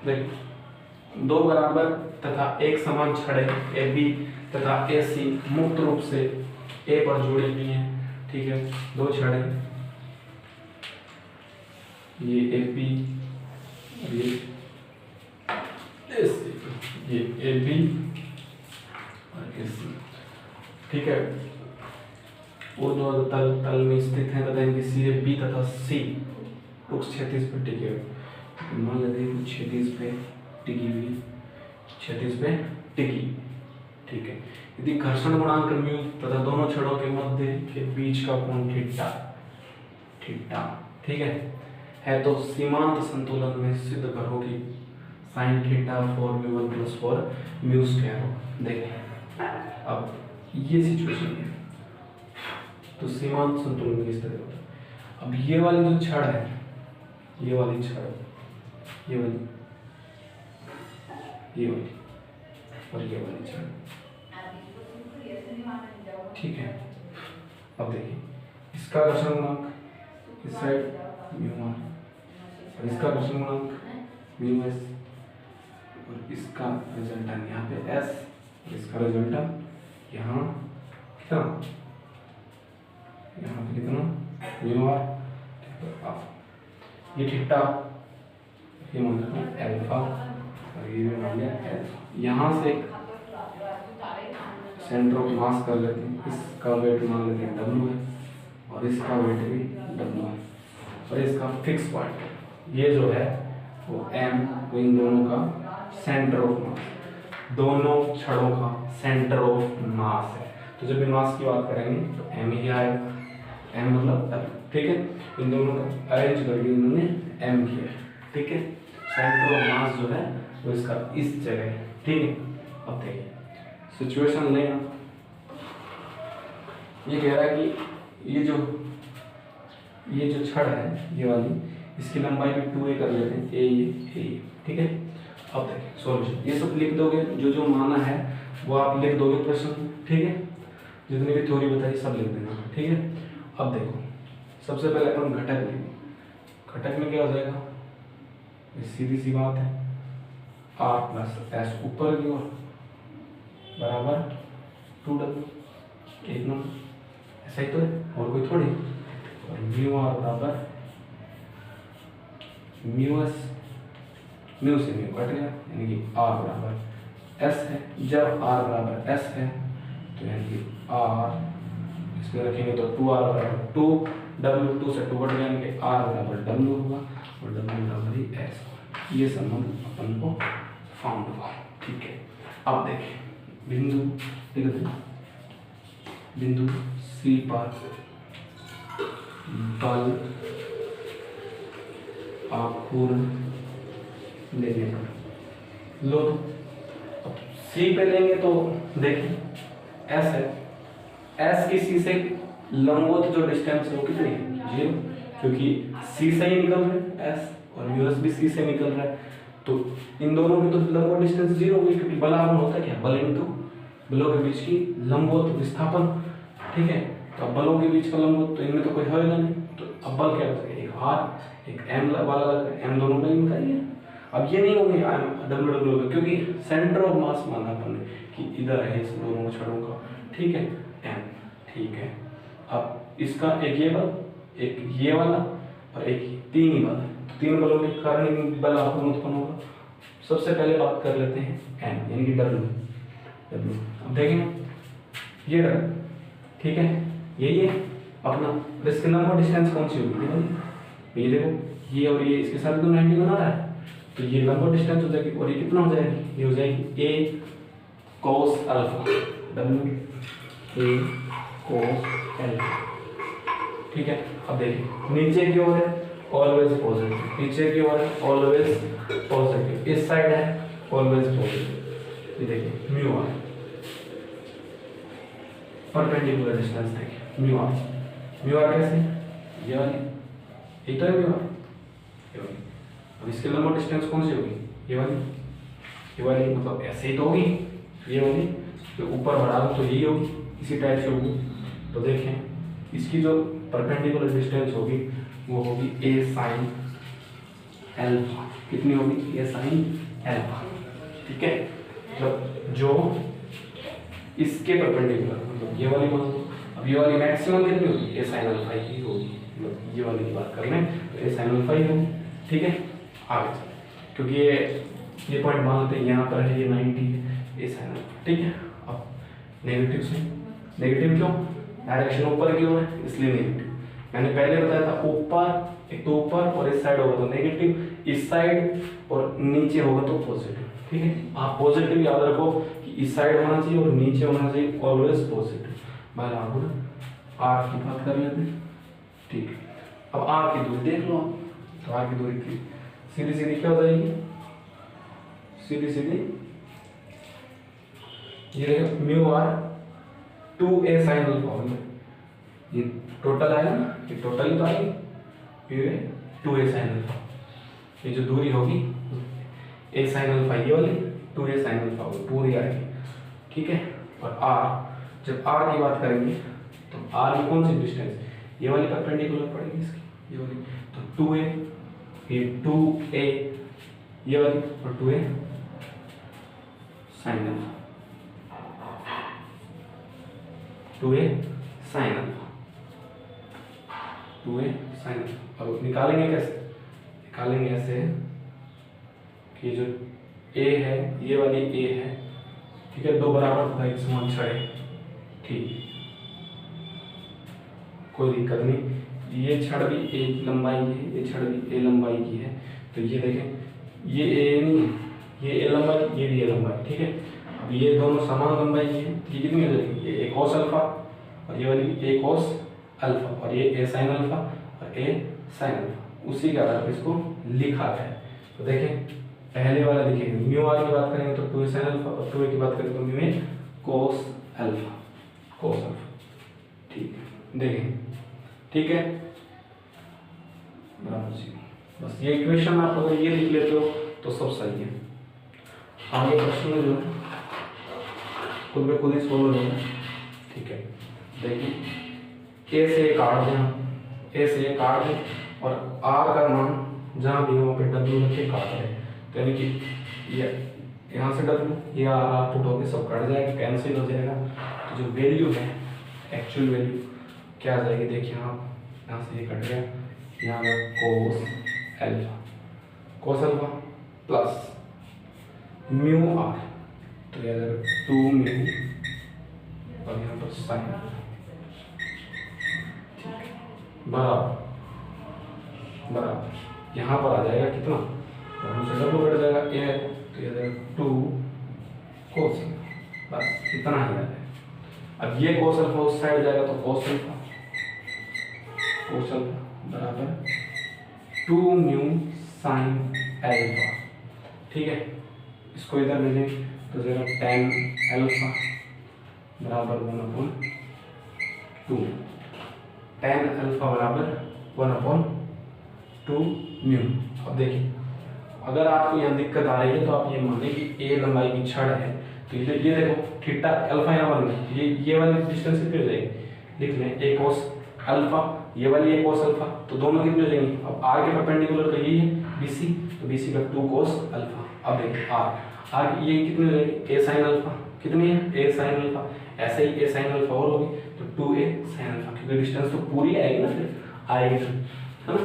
देख, दो बराबर तथा एक समान छड़ें ए बी तथा ए सी मुक्त रूप से ए पर जुड़ी हुई हैं। ठीक है, दो छड़ें, ये ए बी और ये ए सी, ये ए बी और ए सी। ठीक है, वो जो तल में स्थित है तथा इनकी सिरे बी तथा सी उस क्षैतिज पर टिके हुए। मान लेते हैं क्षैतिज पे टिकी हुई, क्षैतिज पे टिकी। ठीक है, यदि घर्षण गुणांक म्यू तथा दोनों छड़ों के मध्य के बीच का कोण थीटा, ठीक है तो सीमांत संतुलन में सिद्ध करो कि sine theta for mu one plus for mu square हो। देखें अब ये सिचुएशन है, तो सीमांत संतुलन किस तरह होता है। अब ये वाली जो छड़ है, ये वाली छड़, ये वाली और ये वाली छड़, ठीक है। अब देखिए, इसका घर्षण गुणांक इस साइड म्यू आर और इसका घर्षण गुणांक म्यू एस और इसका रिजल्टेंट यहाँ पे एस और इसका रिजल्टेंट यहाँ कितना, यहाँ पे कितना म्यू आर। ये थीटा, ये मान लेते हैं अल्फा और ये भी मान लिया अल्फा। यहाँ से सेंटर ऑफ मास कर लेते हैं, इसका वेट मान लेते हैं डब्ल्यू है और इसका वेट भी डब्ल्यू है और इसका फिक्स पॉइंट ये जो है वो एम, वो इन दोनों का सेंटर ऑफ मास, दोनों छड़ों का सेंटर ऑफ मास है। तो जब भी मास की बात करेंगे तो एम ही आएगा, एम मतलब एफ। ठीक है, इन दोनों का अरेंज करके इन्होंने एम किया। ठीक है, सेंटर ऑफ मास जो है वो इसका इस जगह है। ठीक है, अब देखिए सिचुएशन लें, ये कह रहा है कि ये जो छड़ है ये वाली, इसकी लंबाई भी 2a कर लेते हैं, ए। ठीक है, अब देखिए सॉल्यूशन, ये सब लिख दोगे, जो माना है वो आप लिख दोगे प्रश्न। ठीक है, जितनी भी थ्योरी बताई सब लिख देना। ठीक है, अब देखो सबसे पहले अपन घटक लेंगे। घटक में क्या हो जाएगा, सीधी सी बात है, r प्लस एस ऊपर की ओर बराबर 2w, एक नंबर ऐसा ही तो है और कोई थोड़ी। और म्यू आर बराबर म्यू एस, म्यू से म्यू कट गया यानी कि r बराबर s है। जब r बराबर s है तो यानी कि r इसमें रखेंगे तो 2r बराबर 2w, 2 से 2 कट गया यानी कि r बराबर w होगा और w बराबर ही s होगा। ये संबंध अपन को फाउंड हुआ। ठीक है, अब देखिए बिंदु लिख दें, बिंदु सी पर बल आघूर्ण लेने पर लो। अब सी पे लेंगे तो देखिए एस है, एस की सी से लंबवत जो डिस्टेंस है वो कितनी है, 0, क्योंकि सी से ही निकल रहा है एस और म्यूएस भी सी से निकल रहा है। तो इन दोनों की तो लंबवत डिस्टेंस 0 होगी, क्योंकि बल आघूर्ण होता है क्या, बल इंटू बलों के बीच की लंबवत विस्थापन। ठीक है, तो अब बलों के बीच का लंबवत तो इनमें तो कोई होगा नहीं, तो अब बल क्या बचेगा, एक आर एक एम वाला लगा, एम दोनों का इनका ही है। अब ये नहीं होंगे डब्ल्यू का, क्योंकि सेंटर ऑफ मास माना अपन ने कि इधर है इस दोनों छड़ों का। ठीक है, एम। ठीक है, अब इसका एक ये बल, एक ये वाला और एक तीन ही बल है, तो तीन बलों के कारण बल आघूर्ण उत्पन्न होगा। सबसे पहले बात कर लेते हैं एम यानी कि डब्ल्यू। अब देखें ये डब्ल्यू, ठीक है, ये अपना, इसके लंबवत डिस्टेंस कौन सी होगी, ये देखो ये और ये इसके साथ तो 90 बना रहा है, तो ये लंबवत डिस्टेंस हो जाएगी और ये कितना हो जाएगी, ये हो जाएगी a cos alpha, W a cos alpha. ठीक है, अब देखिए नीचे की ओर है ऑलवेज पॉजिटिव, नीचे की ओर है ऑलवेज पॉजिटिव, इस साइड है ऑलवेज पॉजिटिव। ये देखिए म्यू आर, परपेंडिकुलर डिस्टेंस देखिए म्यू आर कैसे, ये वाली, ये तो है म्यू आर, ये वाली। अब इसके लंबवत डिस्टेंस कौन सी होगी, ये वाली मतलब ऐसे ही तो होगी, ये वाली तो ऊपर बढ़ा दो तो यही होगी, इसी टाइप से होगी। तो देखें इसकी जो परपेंडिकुलर डिस्टेंस होगी वो होगी ए साइन अल्फा कितनी होगी, ए साइन अल्फा। ठीक है, मतलब जो इसके परपेंडिकुलर, मतलब ये वाली मान लो, अब ये वाली मैक्सिमम कितनी होगी, ए साइन अल्फा ही होगी, मतलब ये वाली की बात कर रहे हैं तो ए साइन अल्फा ही होगी। ठीक है, आगे चलते, क्योंकि ये पॉइंट मान लेते हैं यहाँ पर है, ये 90 है, ए साइन अल्फा। ठीक है, अब नेगेटिव से, नेगेटिव क्यों, डायरेक्शन ऊपर की ओर है इसलिए नेगेटिव। मैंने पहले बताया था ऊपर, एक तो ऊपर और इस साइड होगा तो नेगेटिव, इस साइड और नीचे होगा तो पॉजिटिव। ठीक है, आप पॉजिटिव याद रखो कि इस साइड होना चाहिए और नीचे होना चाहिए, ऑलवेज पॉजिटिव। बराबर आर की बात कर लेते हैं। ठीक है, अब आर की दूरी देख लो आप, तो आर की दूरी की सीधी सीधी क्या हो जाएगी, सीधी सीधी ये mu R 2a sine alpha होगा, ये टोटल आएगा ना, ये टोटल ही तो आएगी, ये 2a साइन अल्फा, ये जो दूरी होगी a साइन अल्फा ये वाली 2a साइन अल्फा होगी, पूरी आएगी। ठीक है, और r, जब r की बात करेंगे तो r में कौन सी डिस्टेंस, ये वाली परपेंडिकुलर पड़ेगी इसकी, ये वाली, तो 2a, ये 2a ये वाली और 2a sine alpha, 2a sine alpha, 2a sine alpha. अब निकालेंगे कैसे, निकालेंगे ऐसे कि जो a है ये वाली a है, ठीक है, दो बराबर तथा एक समान छड़े, ठीक, कोई दिक्कत नहीं, ये छड़ भी a लंबाई की है, ये छड़ भी a लंबाई की है, तो ये देखें ये a नहीं है, ये a लंबाई, ये भी a लंबाई। ठीक है, अब ये दोनों समान लंबाई की है, ये कितनी हो जाएगी, ये a cos अल्फा और ये वाली a cos अल्फा, और ये a sin अल्फा और a sin अल्फा, उसी के आधार पर इसको लिखा है। तो देखें पहले वाला देखिए, म्यू आर की बात करेंगे तो 2a sin अल्फा, और 2a की बात करेंगे तो mu a cos alpha, cos alpha. ठीक है, देखें, ठीक है, बराबर जी, बस ये इक्वेशन आप अगर ये लिख लेते हो तो सब सही है। आगे प्रश्न जो है खुद में खुद ही सोल्व हो जाएगा। ठीक है, देखिए ए से काट दें, ए से काट दें और आर का मान जहाँ भी हो पे डब्ल्यू रख के काट दें, तो यानी कि ये यहाँ से डब्ल्यू, ये आर आर पुट होकर सब कट जाएगा, कैंसिल हो जाएगा, तो जो वैल्यू है एक्चुअल वैल्यू क्या आ जाएगी, देखिए यहाँ से ये कट गया, यहाँ पर cos alpha, cos alpha plus mu R, तो ये आ जाएगा 2 म्यू और यहाँ पर साइन बराबर बराबर, यहाँ पर आ जाएगा कितना, से डब्ल्यू कट जाएगा ए, तो ये आ जाएगा 2 कोस, बस इतना ही आ जाएगा। अब ये कोस अल्फा उस साइड जाएगा तो कोस अल्फा, कोस अल्फा बराबर 2 म्यू साइन अल्फा। ठीक है, इसको इधर भेजें तो जरा tan अल्फा बराबर 1/2, tan अल्फा बराबर 1/2 म्यू। अब देखिए अगर आपको यहाँ दिक्कत आ रही है तो आप ये माने कि a लंबाई की छड़ है, तो ये देखो थीटा अल्फा यहाँ वाली, ये वाली डिस्टेंस कितनी हो जाएगी, लिख लें a cos अल्फा, ये वाली a cos अल्फा, तो दोनों कितनी हो जाएंगी, अब r के परपेंडिकुलर तो यही है BC, तो BC का 2 cos अल्फा। अब देखिए r ये कितनी हो जाएगी, a sin अल्फा, कितनी है a sin अल्फा, ऐसे ही a sin अल्फा और होगी तो 2a sin अल्फा, क्योंकि डिस्टेंस तो पूरी आएगी ना, फिर आएगी है ना।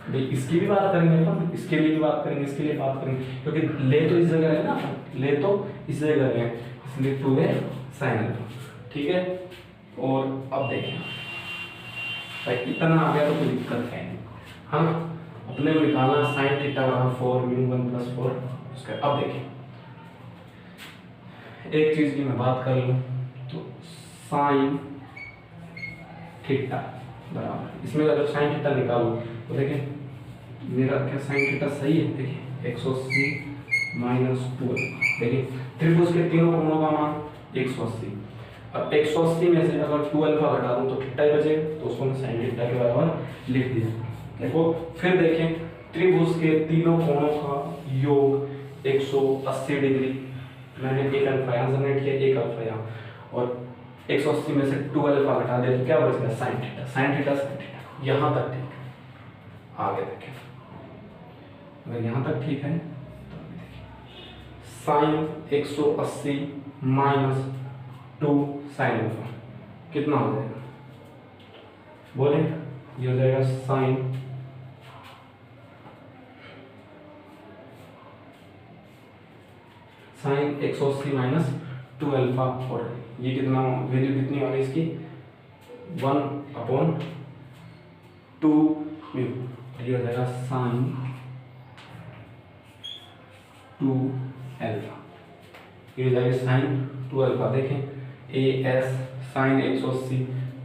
भाई इसकी भी बात करेंगे अपन, इसके लिए भी बात करेंगे, इसके लिए बात करेंगे, क्योंकि ले तो इस जगह है ना, ले तो इस जगह है, इसलिए 2a sin अल्फा। ठीक है, और अब देखें भाई इतना आ गया तो कोई दिक्कत है नहीं, हाँ अपने को निकालना साइन थीटा बराबर 4 म्यू 1 + 4 उसका। अब देखें एक चीज की मैं बात कर लूँ तो साइन थीटा बराबर, इसमें अगर साइन थीटा निकालूं तो देखें मेरा क्या साइन थीटा सही है, देखिए 180 - 2, देखिए त्रिभुज के तीनों कोणों का मान 180, अब 180 में से अगर 2 अल्फा घटा दूं तो थीटा ही बचेगा, तो उसको मैं साइन थीटा के बराबर लिख दिया। देखो फिर देखें त्रिभुज के तीनों कोणों का योग 180 डिग्री, मैंने एक अल्फा यहाँ जनरेट किया, एक अल्फा यहाँ, और 180 में से 2 अल्फा घटा दे तो क्या बचेगा, sine theta, sine theta, sine theta, यहाँ तक ठीक। आगे देखें अगर यहाँ तक ठीक है तो साइन 180 माइनस 2 साइन अल्फा कितना हो जाएगा, बोले? ये हो जाएगा साइन 180 माइनस 2 अल्फा, और ये कितना वैल्यू कितनी होगी इसकी 1/2 म्यू, ये हो जाएगा साइन 2 अल्फा, ये हो जाएगा साइन 2 अल्फा। देखें ए एस साइन 180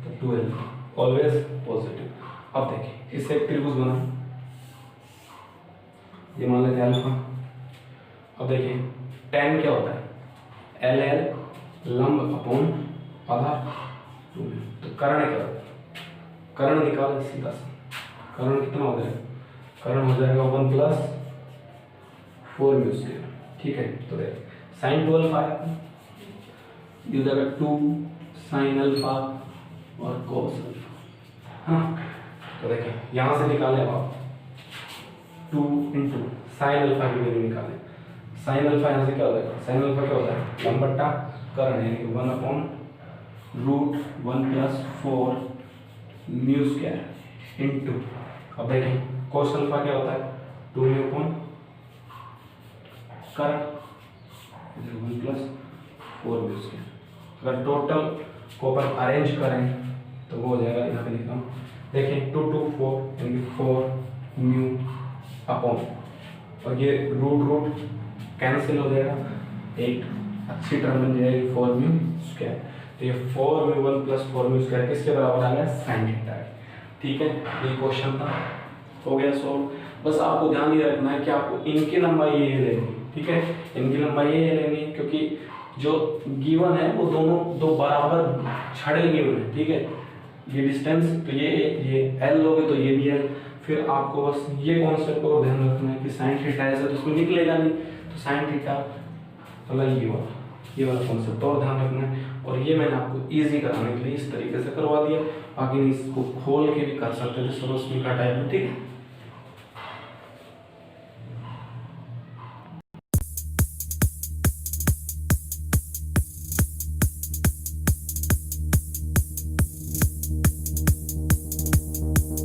तो 2 अल्फा ऑलवेज पॉजिटिव। अब देखें इससे एक त्रिभुज बना, ये मान लेते हैं अल्फा। अब देखें tan क्या होता है, एल एल लंब अपॉन आधार, तो कर्ण क्या होता है, कर्ण निकाल सीधा सा, कर्ण कितना हो जाएगा, कर्ण हो जाएगा 1 + 4 म्यू स्क्वायर। ठीक है, तो देख साइन 2 अल्फा है, ये हो जाएगा 2 साइन अल्फा और कोस अल्फा। हाँ, तो देखें यहाँ से निकालें आप 2 × साइन अल्फा की वैल्यू निकालें। साइन अल्फा यहाँ से क्या हो जाएगा, साइन अल्फा क्या होता है लंब बट्टा कर्ण, यानी कि 1/√1 + 4 म्यू स्क्वायर इंटू, अब देखें कोस अल्फा क्या होता है 2 म्यू अपॉन कर्ण 1 + 4 म्यू स्क्वायर। अगर टोटल को अपन अरेंज करें तो वो हो जाएगा, यहाँ पे लिखता हूँ, देखें 2 2 4 यानी कि 4 म्यू अपॉन, और ये रूट कैंसिल हो जाएगा, एक अच्छी टर्म बन जाएगी 4 म्यू स्क्वायर। तो ये 4 म्यू 1 + 4 म्यू स्क्वायर किसके बराबर आ गया, साइन थीटा। ठीक है, ये क्वेश्चन था, हो गया सॉल्व। बस आपको ध्यान ये रखना है कि आपको इनकी लंबाई ये लेनी, ठीक है, इनकी लंबाई ये लेनी, क्योंकि जो गिवन है वो दोनों दो बराबर छड़े गिवन है। ठीक है, ये डिस्टेंस तो ये एल लोगे तो ये भी एल, फिर आपको बस ये कॉन्सेप्ट को ध्यान रखना है कि साइन थीटा ऐसा तो उसमें निकलेगा नहीं, तो साइन थीटा मतलब ये वाला कॉन्सेप्ट और ध्यान रखना है। और ये मैंने आपको इजी कराने के लिए इस तरीके से करवा दिया, बाकी इसको खोल के भी कर सकते थे, सरोस्मी का टाइप में। ठीक है।